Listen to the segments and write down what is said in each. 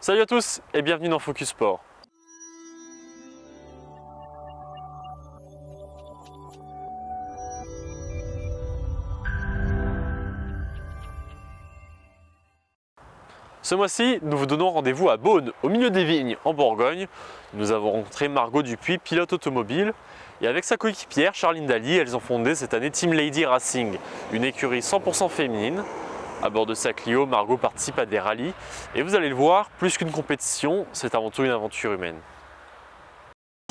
Salut à tous et bienvenue dans Focus Sport. Ce mois-ci, nous vous donnons rendez-vous à Beaune, au milieu des vignes, en Bourgogne. Nous avons rencontré Margot Dupuis, pilote automobile. Et avec sa coéquipière, Charline Daly, elles ont fondé cette année Team Lady Racing, une écurie 100% féminine. À bord de sa Clio, Margot participe à des rallyes. Et vous allez le voir, plus qu'une compétition, c'est avant tout une aventure humaine.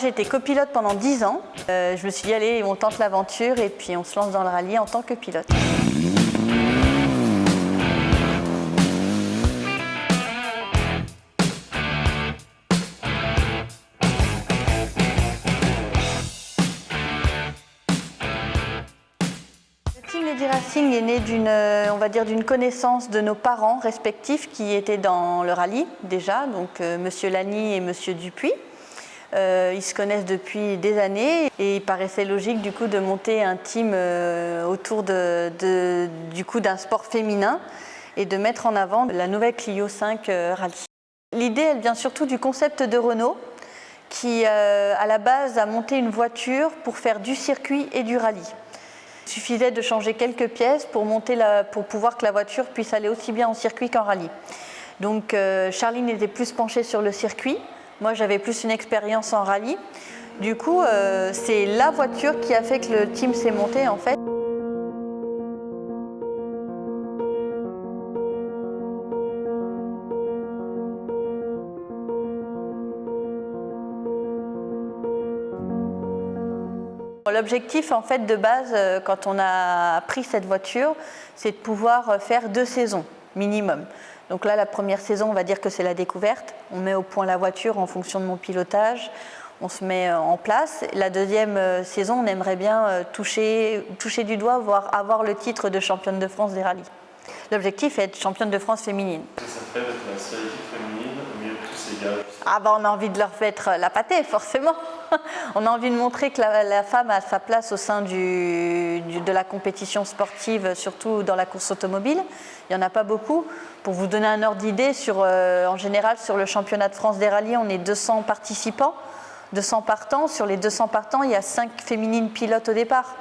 J'ai été copilote pendant 10 ans. Je me suis dit, allez, on tente l'aventure et puis on se lance dans le rallye en tant que pilote. Le Team Lady Racing est né d'une connaissance de nos parents respectifs qui étaient dans le rallye déjà, donc Monsieur Lani et Monsieur Dupuis. Ils se connaissent depuis des années et il paraissait logique du coup de monter un team autour d'un sport féminin et de mettre en avant la nouvelle Clio 5 Rallye. L'idée, elle vient surtout du concept de Renault qui, à la base, a monté une voiture pour faire du circuit et du rallye. Il suffisait de changer quelques pièces pour pouvoir que la voiture puisse aller aussi bien en circuit qu'en rallye. Donc Charline était plus penchée sur le circuit, moi j'avais plus une expérience en rallye. Du coup, c'est la voiture qui a fait que le team s'est monté en fait. L'objectif en fait de base, quand on a pris cette voiture, c'est de pouvoir faire 2 saisons minimum. Donc là, la première saison, on va dire que c'est la découverte. On met au point la voiture en fonction de mon pilotage, on se met en place. La deuxième saison, on aimerait bien toucher du doigt, voire avoir le titre de championne de France des rallyes. L'objectif est d'être championne de France féminine. Ça fait d'être la seule équipe féminine au milieu de tous ces gars. Ah bah on a envie de leur mettre la pâtée, forcément. On a envie de montrer que la femme a sa place au sein de la compétition sportive, surtout dans la course automobile. Il n'y en a pas beaucoup. Pour vous donner un ordre d'idée, en général, sur le championnat de France des rallyes, on est 200 participants, 200 partants. Sur les 200 partants, il y a 5 féminines pilotes au départ,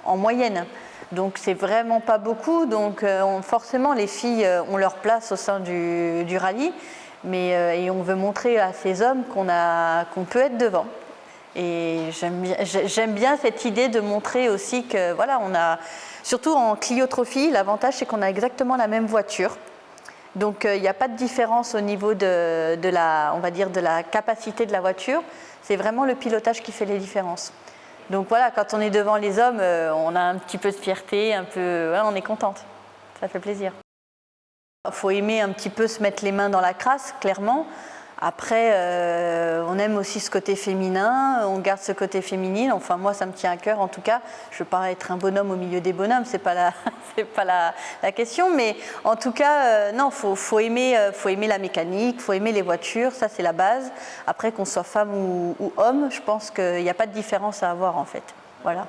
en moyenne. Donc c'est vraiment pas beaucoup. Donc forcément, les filles ont leur place au sein du rallye. Et on veut montrer à ces hommes qu'on peut être devant. Et j'aime bien cette idée de montrer aussi que voilà, surtout en Clio Trophy, l'avantage c'est qu'on a exactement la même voiture. Donc il n'y a pas de différence au niveau de la capacité de la voiture. C'est vraiment le pilotage qui fait les différences. Donc voilà, quand on est devant les hommes, on a un petit peu de fierté, on est contente. Ça fait plaisir. Il faut aimer un petit peu se mettre les mains dans la crasse, clairement. Après, on aime aussi ce côté féminin, on garde ce côté féminine. Enfin, moi, ça me tient à cœur, en tout cas. Je ne veux pas être un bonhomme au milieu des bonhommes, c'est pas la question. Mais en tout cas, non, faut aimer la mécanique, faut aimer les voitures, ça c'est la base. Après, qu'on soit femme ou homme, je pense qu'il n'y a pas de différence à avoir, en fait. Voilà.